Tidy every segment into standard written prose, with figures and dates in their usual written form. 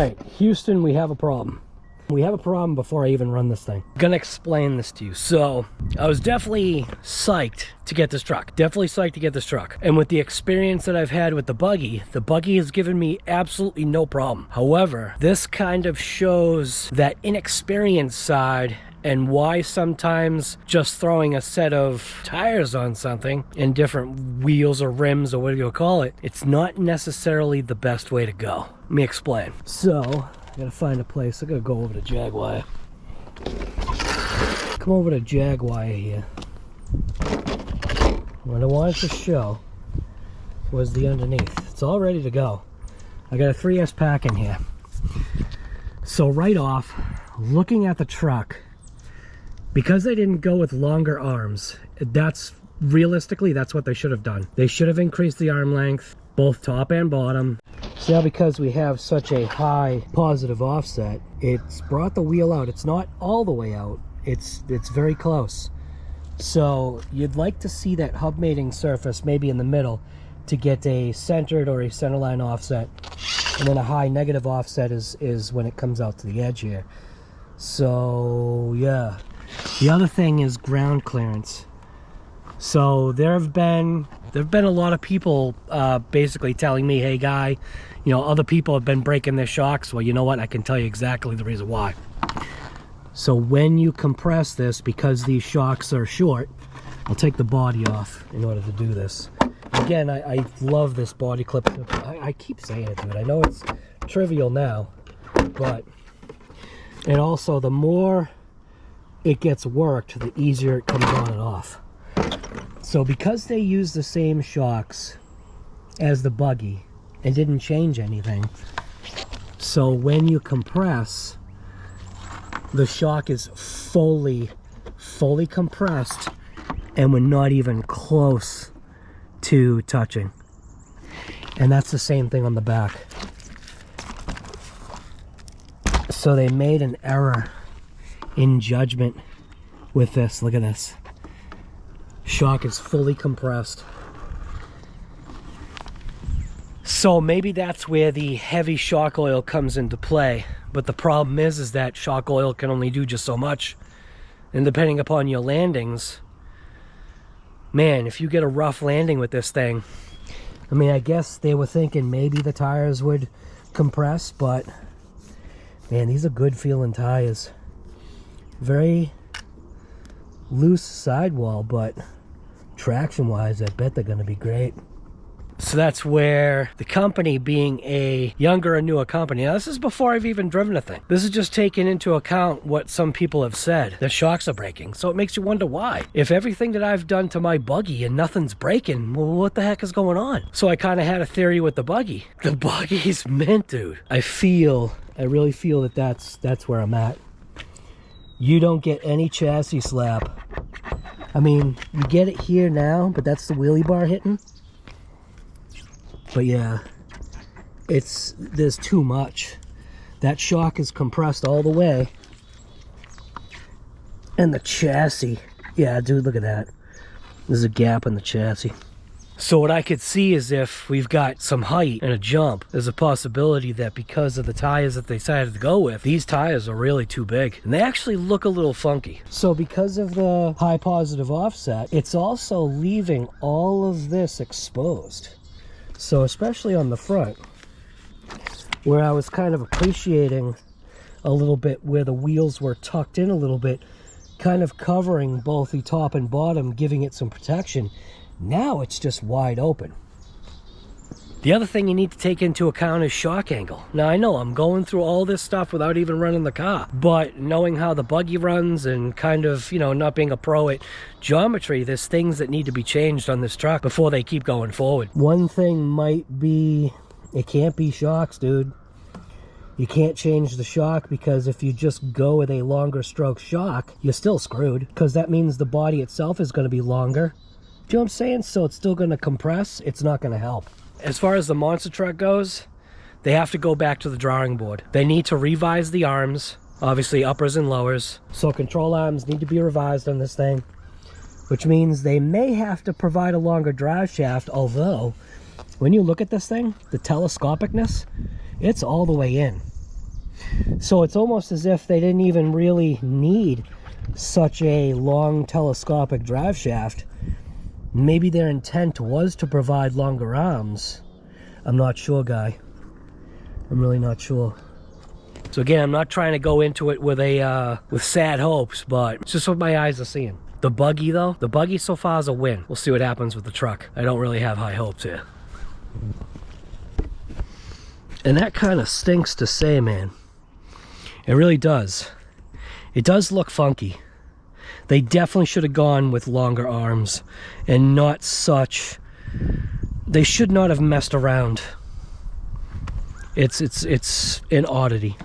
right, Houston, we have a problem. We have a problem before I even run this thing. I'm gonna explain this to you. So, I was definitely psyched to get this truck. Definitely psyched to get this truck. And with the experience that I've had with the buggy has given me absolutely no problem. However, this kind of shows that inexperienced side and why sometimes just throwing a set of tires on something and different wheels or rims or whatever you call it, it's not necessarily the best way to go. Let me explain. So, I gotta find a place. I gotta go over to Jaguar. Come over to Jaguar here. What I wanted to show was the underneath. It's all ready to go. I got a 3S pack in here. So right off, looking at the truck, because they didn't go with longer arms, realistically, that's what they should have done. They should have increased the arm length, both top and bottom. So now because we have such a high positive offset, it's brought the wheel out. It's not all the way out. It's very close. So you'd like to see that hub mating surface maybe in the middle to get a centered or a centerline offset. And then a high negative offset is when it comes out to the edge here. So yeah. The other thing is ground clearance. So there've been a lot of people basically telling me, hey guy, you know, other people have been breaking their shocks. Well, you know what? I can tell you exactly the reason why. So when you compress this, because these shocks are short, I'll take the body off in order to do this. Again, I love this body clip. I keep saying it, dude. I know it's trivial now, but, and also the more it gets worked, the easier it comes on and off. So because they use the same shocks as the buggy and didn't change anything, so when you compress, the shock is fully compressed and we're not even close to touching. And that's the same thing on the back. So they made an error in judgment with this. Look at this. Shock is fully compressed. So maybe that's where the heavy shock oil comes into play. But the problem is that shock oil can only do just so much. And depending upon your landings, man, if you get a rough landing with this thing, I mean, I guess they were thinking maybe the tires would compress, but man, these are good feeling tires. Very loose sidewall, but traction wise, I bet they're going to be great. So that's where the company, being a younger and newer company, now this is before I've even driven a thing. This is just taking into account what some people have said. The shocks are breaking. So it makes you wonder why. If everything that I've done to my buggy and nothing's breaking, well, what the heck is going on? So I kind of had a theory with the buggy. The buggy's mint, dude. I really feel that that's where I'm at. You don't get any chassis slap. I mean, you get it here now, but that's the wheelie bar hitting. But yeah, there's too much. That shock is compressed all the way. And the chassis, yeah, dude, look at that. There's a gap in the chassis. So what I could see is if we've got some height and a jump, there's a possibility that because of the tires that they decided to go with, these tires are really too big. And they actually look a little funky. So because of the high positive offset, it's also leaving all of this exposed. So especially on the front, where I was kind of appreciating a little bit where the wheels were tucked in a little bit, kind of covering both the top and bottom, giving it some protection. Now it's just wide open. The other thing you need to take into account is shock angle. Now I know I'm going through all this stuff without even running the car, but knowing how the buggy runs and kind of, you know, not being a pro at geometry, there's things that need to be changed on this truck before they keep going forward. One thing might be, it can't be shocks, dude. You can't change the shock, because if you just go with a longer stroke shock, you're still screwed, because that means the body itself is going to be longer. Do you know what I'm saying? So it's still going to compress. It's not going to help. As far as the monster truck goes, they have to go back to the drawing board. They need to revise the arms, obviously uppers and lowers. So control arms need to be revised on this thing, which means they may have to provide a longer drive shaft, although when you look at this thing, the telescopicness, it's all the way in. So it's almost as if they didn't even really need such a long telescopic drive shaft. Maybe their intent was to provide longer arms. I'm not sure, guy. I'm really not sure. So again, I'm not trying to go into it with sad hopes, but it's just what my eyes are seeing. The buggy though, the buggy so far is a win. We'll see what happens with the truck. I don't really have high hopes here. And that kind of stinks to say, man. It really does. It does look funky. They definitely should have gone with longer arms and not such... They should not have messed around. It's an oddity.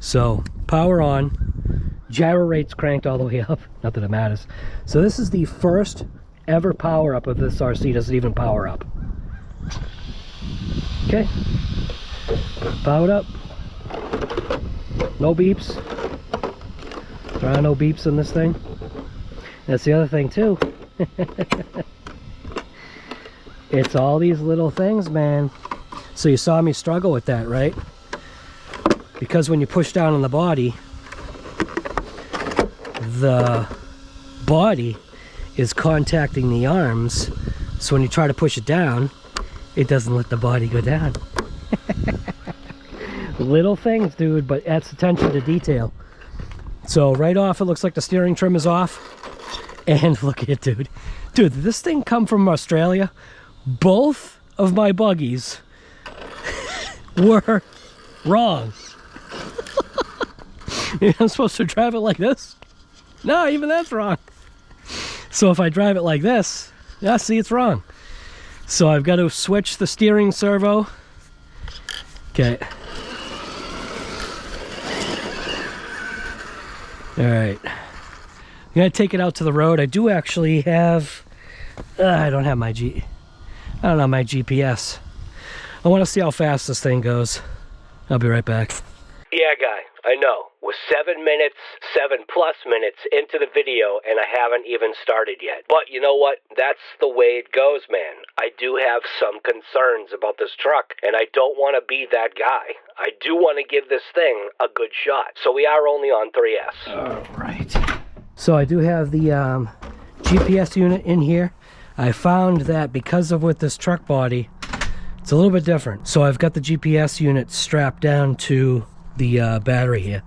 So, power on. Gyro rate's cranked all the way up. Not that it matters. So this is the first ever power up of this RC. Doesn't even power up. Okay. Powered up. No beeps. There are no beeps in this thing. That's the other thing too. It's all these little things, man. So you saw me struggle with that, right? Because when you push down on the body is contacting the arms. So when you try to push it down, it doesn't let the body go down. Little things, dude, but that's attention to detail. So right off, it looks like the steering trim is off. And look at it, dude. Dude, did this thing come from Australia? Both of my buggies were wrong. I'm supposed to drive it like this? No, even that's wrong. So if I drive it like this, yeah, see, it's wrong. So I've got to switch the steering servo. Okay. All right. I'm gonna take it out to the road. I do actually have, I don't have my GPS. I want to see how fast this thing goes. I'll be right back. Yeah, guy, I know. We're 7 minutes, 7+ minutes into the video, and I haven't even started yet. But you know what? That's the way it goes, man. I do have some concerns about this truck, and I don't want to be that guy. I do want to give this thing a good shot. So we are only on 3S. All right. So I do have the GPS unit in here. I found that because of with this truck body, it's a little bit different. So I've got the GPS unit strapped down to the battery here.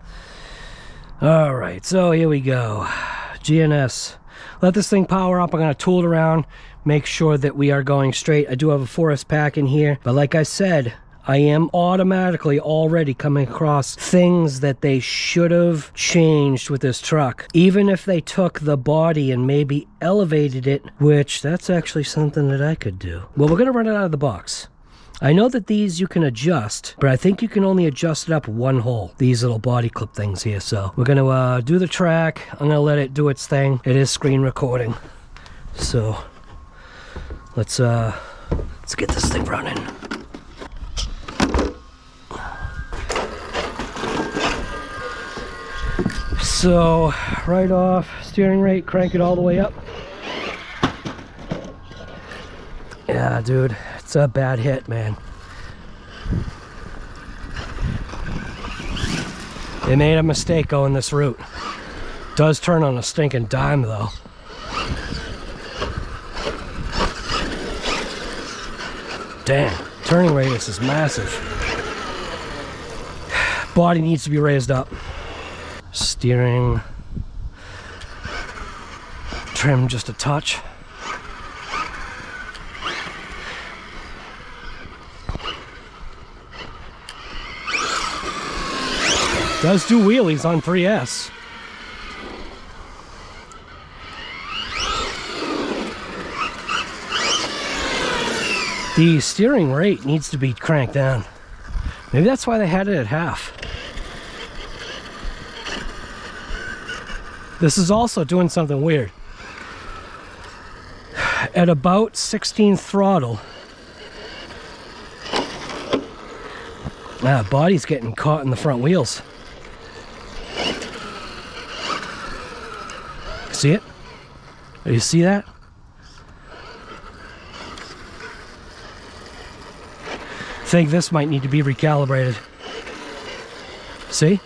All right, so here we go. GNS. Let this thing power up. I'm gonna tool it around, make sure that we are going straight. I do have a 4S pack in here, but like I said, I am automatically already coming across things that they should have changed with this truck. Even if they took the body and maybe elevated it, which that's actually something that I could do. Well, we're gonna run it out of the box. I know that these you can adjust, but I think you can only adjust it up one hole. These little body clip things here. So we're gonna do the track. I'm gonna let it do its thing. It is screen recording. So let's get this thing running. So right off, steering rate, crank it all the way up. Yeah, dude. It's a bad hit, man. They made a mistake going this route. Does turn on a stinking dime though. Damn, turning radius is massive. Body needs to be raised up. Steering trim just a touch. Does do wheelies on 3S. The steering rate needs to be cranked down. Maybe that's why they had it at half. This is also doing something weird. At about 16 throttle, body's getting caught in the front wheels. See it? You see that? I think this might need to be recalibrated. See?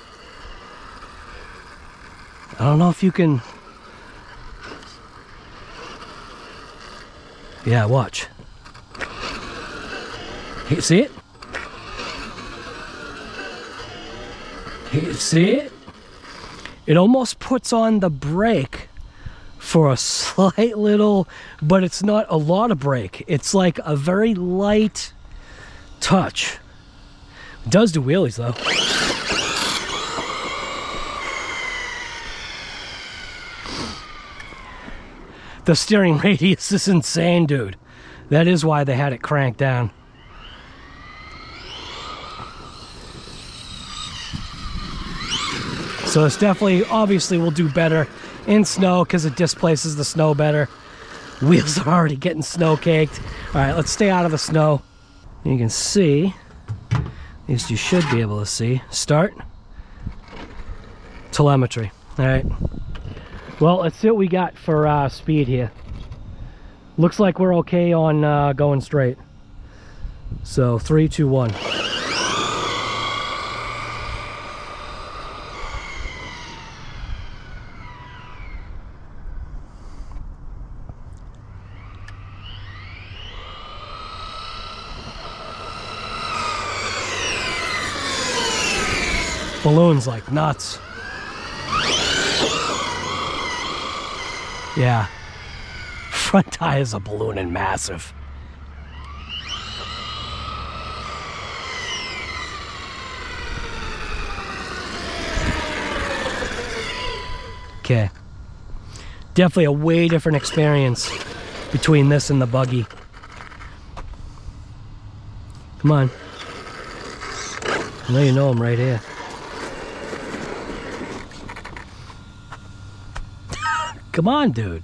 I don't know if you can... Yeah, watch. You see it? You see it? It almost puts on the brake for a slight little, but it's not a lot of brake. It's like a very light touch. It does do wheelies though. The steering radius is insane, dude. That is why they had it cranked down. So it's definitely, obviously will do better in snow because it displaces the snow better. Wheels are already getting snow caked. All right, let's stay out of the snow. You can see, at least you should be able to see, start, telemetry. All right. Well, let's see what we got for speed here. Looks like we're okay on going straight. So 3, 2, 1. Balloons like nuts. Yeah. Front tires are ballooning massive. Okay. Definitely a way different experience between this and the buggy. Come on. I know you know I'm right here. Come on, dude.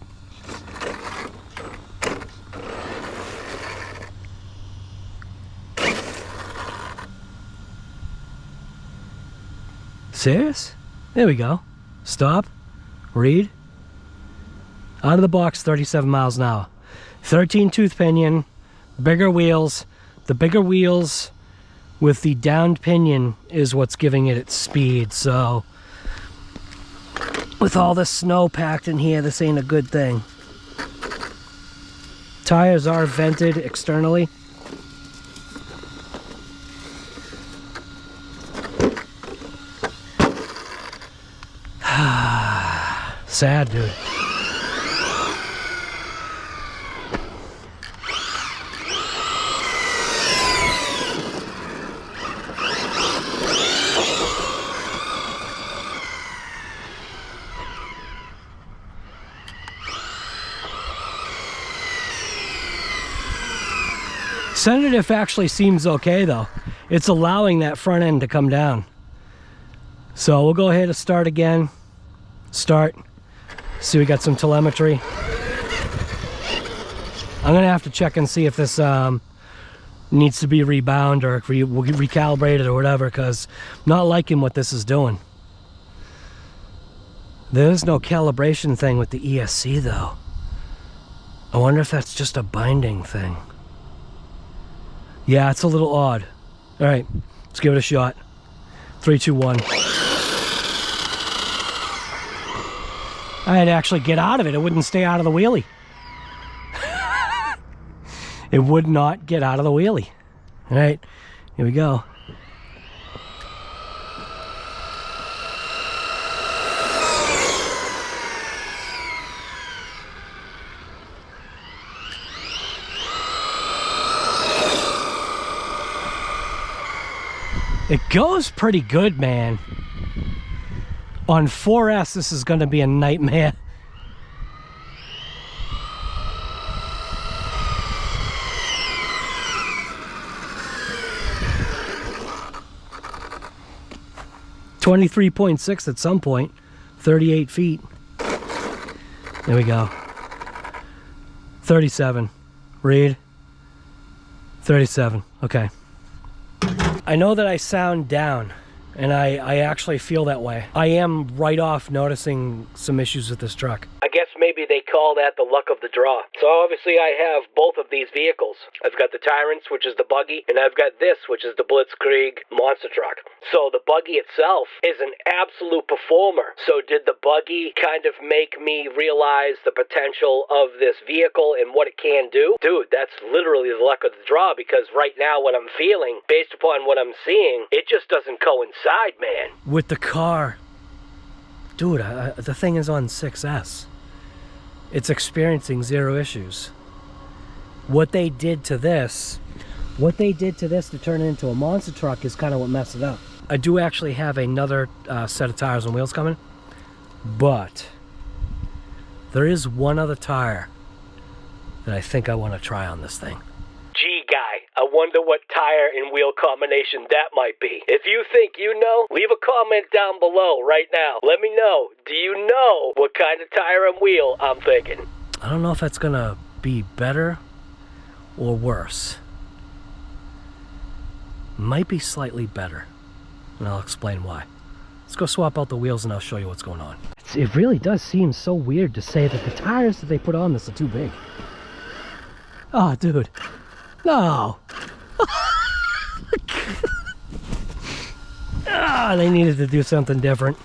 Serious? There we go. Stop. Read. Out of the box, 37 miles an hour. 13 tooth pinion, bigger wheels. The bigger wheels with the downed pinion is what's giving it its speed, so with all this snow packed in here, this ain't a good thing. Tires are vented externally. Sad, dude. Senative actually seems okay though. It's allowing that front end to come down. So we'll go ahead and start again. Start. See, we got some telemetry. I'm gonna have to check and see if this needs to be rebound or recalibrated or whatever, because I'm not liking what this is doing. There's no calibration thing with the ESC though. I wonder if that's just a binding thing. Yeah, it's a little odd. All right, let's give it a shot. 3, 2, 1. I had to actually get out of it. It wouldn't stay out of the wheelie. It would not get out of the wheelie. All right, here we go. It goes pretty good, man. On 4S, this is going to be a nightmare. .6 at some point. 38 feet. There we go. 37. Read. 37. Okay. I know that I sound down, and I actually feel that way. I am right off noticing some issues with this truck. I guess maybe they call that the luck of the draw. So obviously I have both of these vehicles. I've got the Tyrants, which is the buggy, and I've got this, which is the Blitzkrieg monster truck. So the buggy itself is an absolute performer. So did the buggy kind of make me realize the potential of this vehicle and what it can do? Dude, that's literally the luck of the draw, because right now what I'm feeling, based upon what I'm seeing, it just doesn't coincide, man. With the car, dude, the thing is on 6S. It's experiencing 0 issues. What they did to this to turn it into a monster truck is kind of what messed it up. I do actually have another set of tires and wheels coming, but there is one other tire that I think I want to try on this thing. Gee, guy, I wonder what tire and wheel combination that might be. If you think you know, leave a comment down below right now. Let me know. Do you know what kind of tire and wheel I'm thinking? I don't know if that's gonna be better or worse. Might be slightly better, and I'll explain why. Let's go swap out the wheels and I'll show you what's going on. It really does seem so weird to say that the tires that they put on this are too big. Oh, dude. No. Ah, they needed to do something different.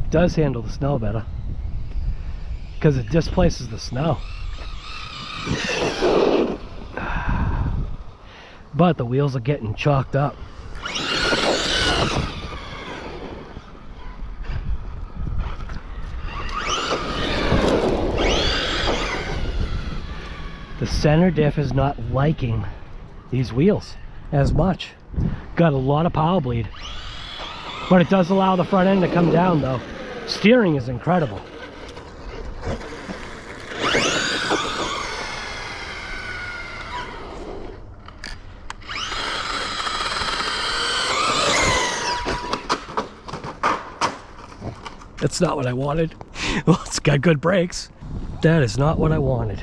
It does handle the snow better, because it displaces the snow. But the wheels are getting chalked up. The center diff is not liking these wheels as much. Got a lot of power bleed. But it does allow the front end to come down though. Steering is incredible. That's not what I wanted. Well, it's got good brakes. That is not what I wanted.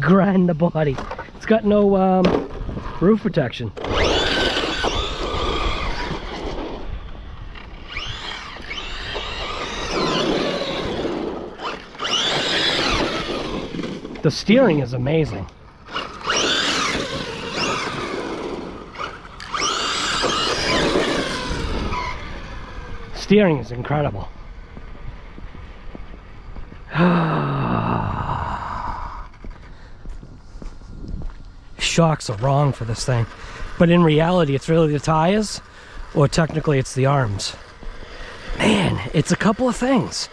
Grind the body. It's got no roof protection. The steering is amazing. Steering is incredible. Shocks are wrong for this thing, but in reality it's really the tires, or technically it's the arms. Man, it's a couple of things.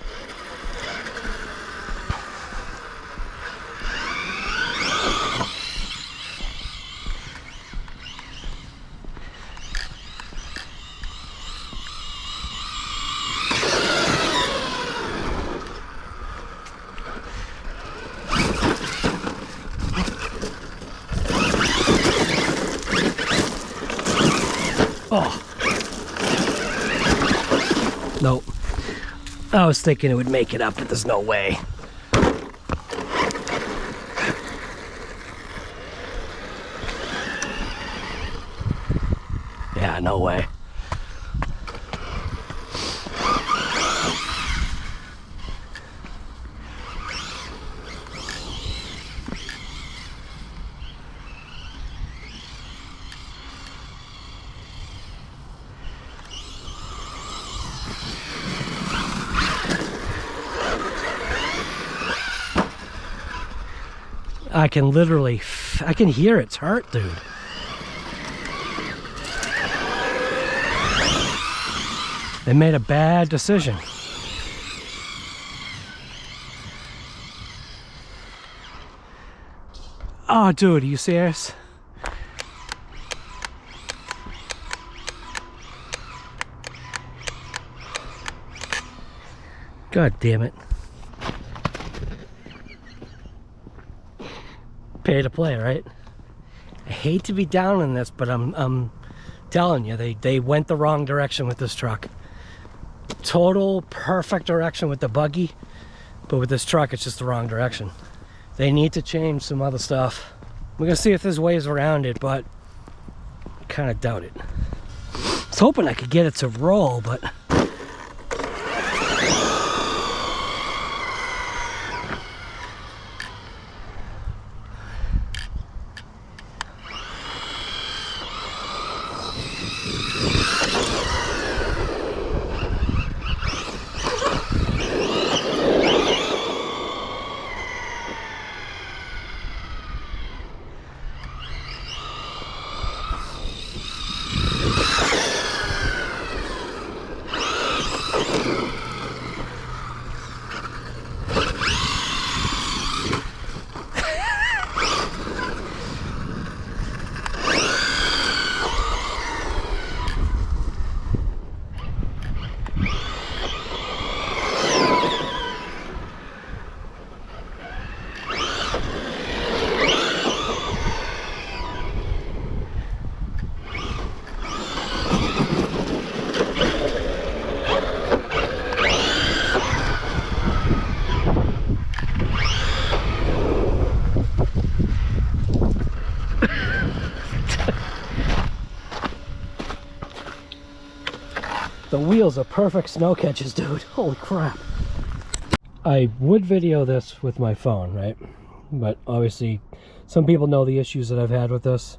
Oh. Nope. I was thinking it would make it up, but there's no way. Yeah, no way. I can literally, I can hear it's hurt, dude. They made a bad decision. Oh, dude, are you serious? God damn it. Pay to play, right? I hate to be down on this, but I'm telling you, they went the wrong direction with this truck. total perfect direction with the buggy, but with this truck it's just the wrong direction. They need to change some other stuff. We're gonna see if there's ways around it, but I kind of doubt it. I was hoping I could get it to roll, but the wheels are perfect snow catches, dude. Holy crap. I would video this with my phone, right? But obviously, some people know the issues that I've had with this.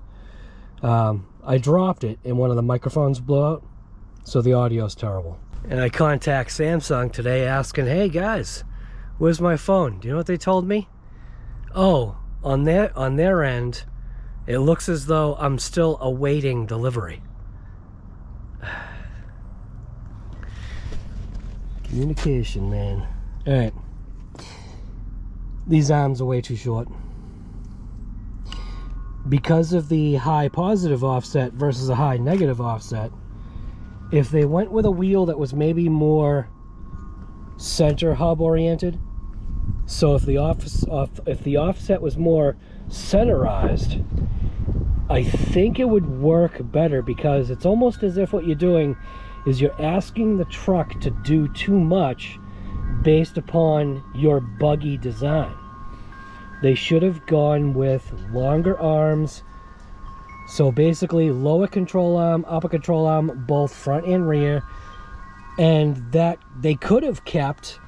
I dropped it and one of the microphones blew out, so the audio is terrible. And I contact Samsung today asking, hey guys, where's my phone? Do you know what they told me? Oh, on their end, it looks as though I'm still awaiting delivery. Communication, man. All right. These arms are way too short. Because of the high positive offset versus a high negative offset, if they went with a wheel that was maybe more center hub oriented, so if the offset was more centerized, I think it would work better, because it's almost as if what you're doing is you're asking the truck to do too much based upon your buggy design. They should have gone with longer arms, so basically lower control arm, upper control arm, both front and rear, and that they could have kept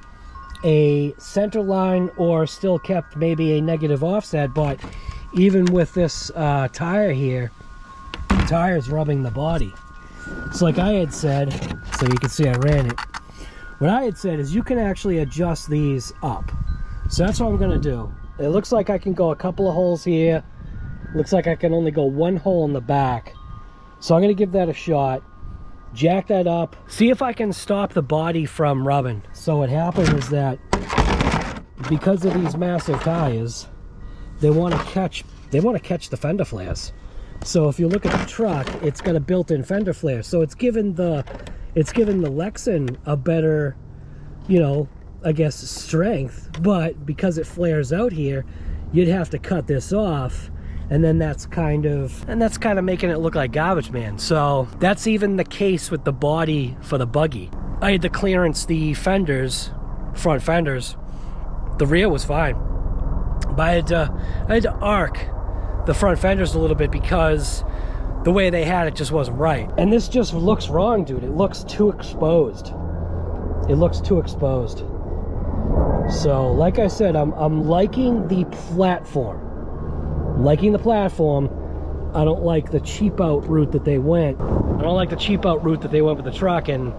a center line or still kept maybe a negative offset. But even with this tire here, the tire's rubbing the body. So like I had said, so you can see I ran it, what I had said is you can actually adjust these up. So that's what I'm going to do. It looks like I can go a couple of holes here. Looks like I can only go one hole in the back. So I'm going to give that a shot. Jack that up. See if I can stop the body from rubbing. So what happened is that because of these massive tires, they want to catch the fender flares. So if you look at the truck, it's got a built-in fender flare. So it's given the Lexan a better, you know, I guess strength, but because it flares out here, you'd have to cut this off, and then that's kind of making it look like garbage man. So that's even the case with the body for the buggy. I had to clearance the fenders, front fenders. The rear was fine, but I had to arc the front fenders a little bit because the way they had it just wasn't right. And this just looks wrong, dude. It looks too exposed. It looks too exposed. So, like I said, I'm liking the platform. Liking the platform. I don't like the cheap out route that they went. I don't like the cheap out route that they went with the truck, and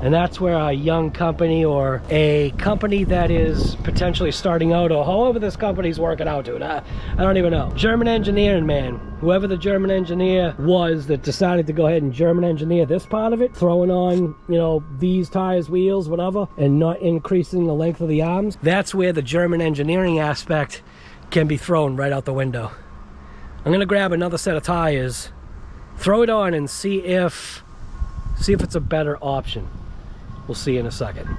that's where a young company or a company that is potentially starting out, or however this company's working out, dude. I don't even know. German engineering, man. Whoever the German engineer was that decided to go ahead and German engineer this part of it, throwing on, you know, these tires, wheels, whatever, and not increasing the length of the arms, that's where the German engineering aspect can be thrown right out the window. I'm gonna grab another set of tires, throw it on, and see if it's a better option. We'll see in a second.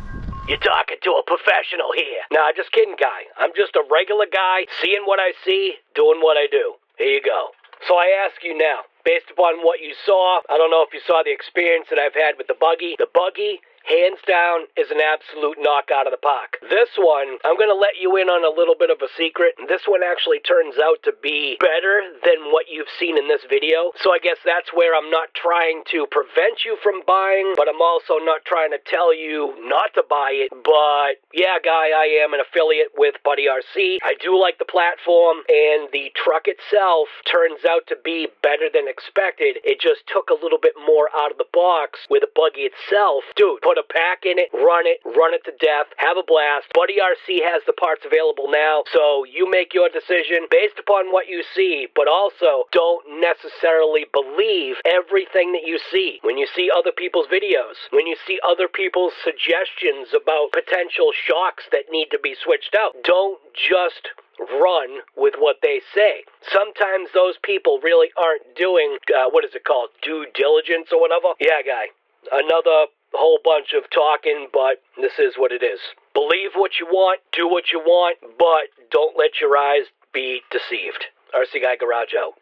You're talking to a professional here. Nah, just kidding, guy. I'm just a regular guy, seeing what I see, doing what I do. Here you go. So I ask you now, based upon what you saw, I don't know if you saw the experience that I've had with the buggy. The buggy hands down, is an absolute knock out of the park. This one, I'm going to let you in on a little bit of a secret. This one actually turns out to be better than what you've seen in this video. So I guess that's where I'm not trying to prevent you from buying, but I'm also not trying to tell you not to buy it. But yeah, guy, I am an affiliate with Buddy RC. I do like the platform, and the truck itself turns out to be better than expected. It just took a little bit more out of the box with the buggy itself. Dude, put a pack in it to death, have a blast. Buddy RC has the parts available now, so you make your decision based upon what you see, but also don't necessarily believe everything that you see. When you see other people's videos, when you see other people's suggestions about potential shocks that need to be switched out, don't just run with what they say. Sometimes those people really aren't doing, what is it called, due diligence or whatever? Yeah, guy. Another whole bunch of talking, but this is what it is. Believe what you want, do what you want, but don't let your eyes be deceived. RC Guy Garage out.